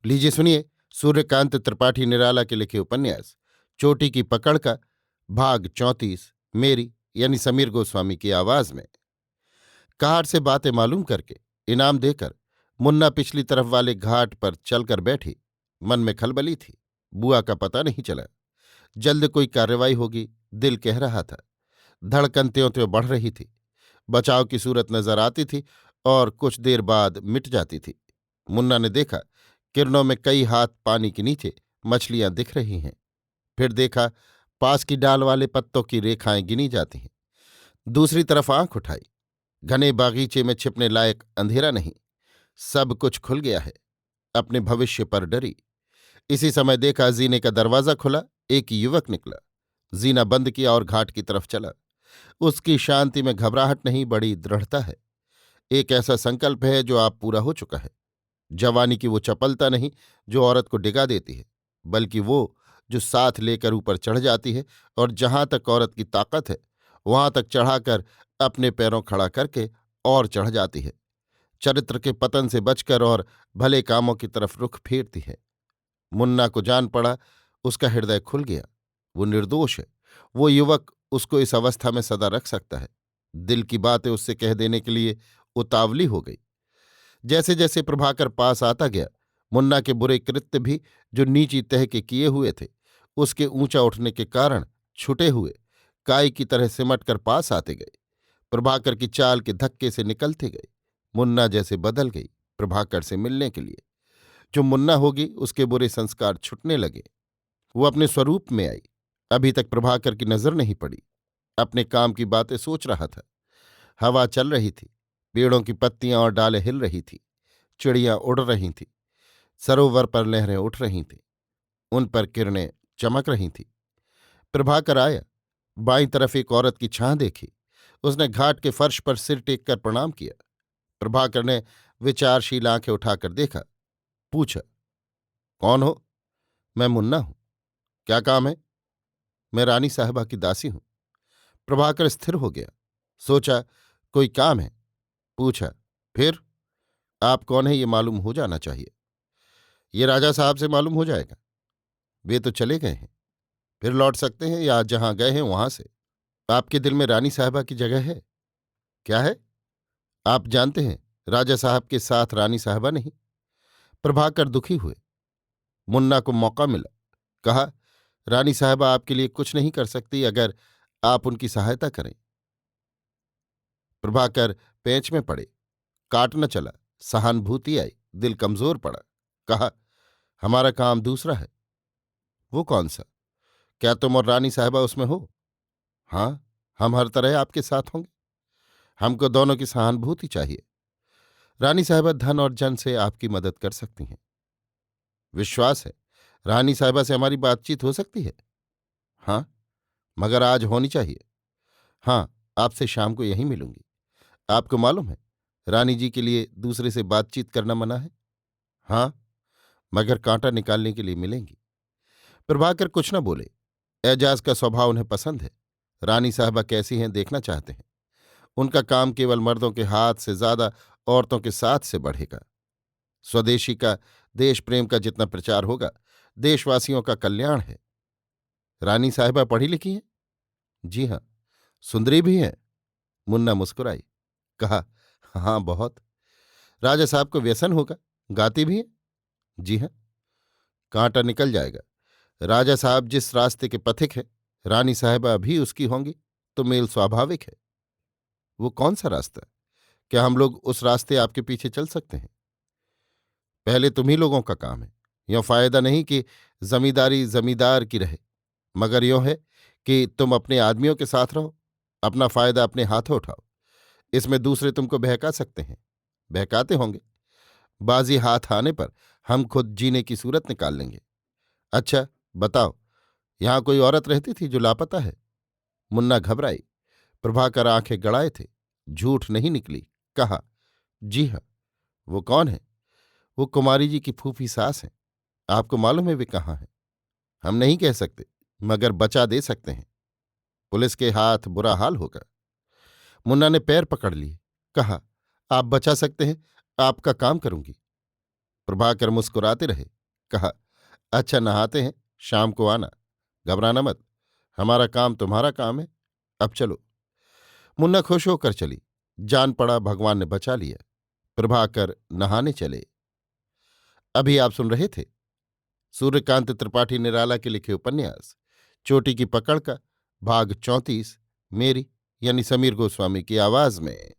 लीजिए सुनिए सूर्यकांत त्रिपाठी निराला के लिखे उपन्यास चोटी की पकड़ का भाग 34 मेरी यानी समीर गोस्वामी की आवाज में। कार से बातें मालूम करके इनाम देकर मुन्ना पिछली तरफ वाले घाट पर चलकर बैठी। मन में खलबली थी। बुआ का पता नहीं चला। जल्द कोई कार्रवाई होगी, दिल कह रहा था। धड़कन त्यों त्यों बढ़ रही थी। बचाव की सूरत नजर आती थी और कुछ देर बाद मिट जाती थी। मुन्ना ने देखा किरणों में कई हाथ पानी के नीचे मछलियां दिख रही हैं। फिर देखा पास की डाल वाले पत्तों की रेखाएं गिनी जाती हैं। दूसरी तरफ आंख उठाई। घने बागीचे में छिपने लायक अंधेरा नहीं, सब कुछ खुल गया है। अपने भविष्य पर डरी। इसी समय देखा जीने का दरवाजा खुला, एक युवक निकला। जीना बंद किया और घाट की तरफ चला। उसकी शांति में घबराहट नहीं, बड़ी दृढ़ता है। एक ऐसा संकल्प है जो आप पूरा हो चुका है। जवानी की वो चपलता नहीं जो औरत को डिगा देती है, बल्कि वो जो साथ लेकर ऊपर चढ़ जाती है और जहां तक औरत की ताकत है वहां तक चढ़ाकर अपने पैरों खड़ा करके और चढ़ जाती है। चरित्र के पतन से बचकर और भले कामों की तरफ रुख फेरती है। मुन्ना को जान पड़ा, उसका हृदय खुल गया। वो निर्दोष है। वो युवक उसको इस अवस्था में सदा रख सकता है। दिल की बातें उससे कह देने के लिए उतावली हो गई। जैसे जैसे प्रभाकर पास आता गया, मुन्ना के बुरे कृत्य भी जो नीची तह के किए हुए थे, उसके ऊंचा उठने के कारण छुटे हुए काई की तरह सिमट कर पास आते गए। प्रभाकर की चाल के धक्के से निकलते गए। मुन्ना जैसे बदल गई प्रभाकर से मिलने के लिए। जो मुन्ना होगी उसके बुरे संस्कार छुटने लगे। वो अपने स्वरूप में आई। अभी तक प्रभाकर की नजर नहीं पड़ी। अपने काम की बातें सोच रहा था। हवा चल रही थी। पेड़ों की पत्तियां और डालें हिल रही थी। चिड़ियां उड़ रही थीं। सरोवर पर लहरें उठ रही थीं। उन पर किरणें चमक रही थीं। प्रभाकर आया। बाईं तरफ एक औरत की छां देखी। उसने घाट के फर्श पर सिर टेक कर प्रणाम किया। प्रभाकर ने विचारशील आंखें उठाकर देखा। पूछा, कौन हो? मैं मुन्ना हूं। क्या काम है? मैं रानी साहबा की दासी हूं। प्रभाकर स्थिर हो गया। सोचा, कोई काम है। पूछा, फिर? आप कौन है ये मालूम हो जाना चाहिए। ये राजा साहब से मालूम हो जाएगा। वे तो चले गए हैं। फिर लौट सकते हैं या जहां गए हैं वहां से। आपके दिल में रानी साहबा की जगह है? क्या है? आप जानते हैं राजा साहब के साथ रानी साहबा नहीं। प्रभाकर दुखी हुए। मुन्ना को मौका मिला। कहा, रानी साहबा आपके लिए कुछ नहीं कर सकती अगर आप उनकी सहायता करें। प्रभाकर पेंच में पड़े। काट न चला। सहानुभूति आई। दिल कमजोर पड़ा। कहा, हमारा काम दूसरा है। वो कौन सा? क्या तुम और रानी साहबा उसमें हो? हाँ, हम हर तरह आपके साथ होंगे। हमको दोनों की सहानुभूति चाहिए। रानी साहबा धन और जन से आपकी मदद कर सकती हैं। विश्वास है रानी साहबा से हमारी बातचीत हो सकती है? हाँ, मगर आज होनी चाहिए। हाँ, आपसे शाम को यहीं मिलूंगी। आपको मालूम है रानी जी के लिए दूसरे से बातचीत करना मना है। हाँ, मगर कांटा निकालने के लिए मिलेंगी। प्रभाकर कुछ न बोले। एजाज का स्वभाव उन्हें पसंद है। रानी साहबा कैसी हैं देखना चाहते हैं। उनका काम केवल मर्दों के हाथ से ज्यादा औरतों के साथ से बढ़ेगा। स्वदेशी का, देश प्रेम का जितना प्रचार होगा, देशवासियों का कल्याण है। रानी साहिबा पढ़ी लिखी हैं? जी हाँ। सुंदरी भी हैं? मुन्ना मुस्कुराई। कहा, हाँ बहुत। राजा साहब को व्यसन होगा, गाती भी हैं? जी हाँ। कांटा निकल जाएगा। राजा साहब जिस रास्ते के पथिक हैं, रानी साहिबा भी उसकी होंगी, तो मेल स्वाभाविक है। वो कौन सा रास्ता? क्या हम लोग उस रास्ते आपके पीछे चल सकते हैं? पहले तुम्ही लोगों का काम है। यों फायदा नहीं कि जमींदारी जमींदार की रहे, मगर यों है कि तुम अपने आदमियों के साथ रहो, अपना फायदा अपने हाथों उठाओ। इसमें दूसरे तुमको बहका सकते हैं, बहकाते होंगे। बाजी हाथ आने पर हम खुद जीने की सूरत निकाल लेंगे। अच्छा बताओ, यहां कोई औरत रहती थी जो लापता है? मुन्ना घबराई। प्रभाकर आंखें गड़ाए थे। झूठ नहीं निकली। कहा, जी हाँ। वो कौन है? वो कुमारी जी की फूफी सास हैं। आपको मालूम है वे कहाँ हैं? हम नहीं कह सकते, मगर बचा दे सकते हैं। पुलिस के हाथ बुरा हाल होगा। मुन्ना ने पैर पकड़ लिए। कहा, आप बचा सकते हैं, आपका काम करूंगी। प्रभाकर मुस्कुराते रहे। कहा, अच्छा नहाते हैं, शाम को आना, घबराना मत, हमारा काम तुम्हारा काम है, अब चलो। मुन्ना खुश होकर चली। जान पड़ा भगवान ने बचा लिया। प्रभाकर नहाने चले। अभी आप सुन रहे थे सूर्यकांत त्रिपाठी निराला के लिखे उपन्यास चोटी की पकड़ का भाग 34, मेरी यानी समीर गोस्वामी की आवाज में।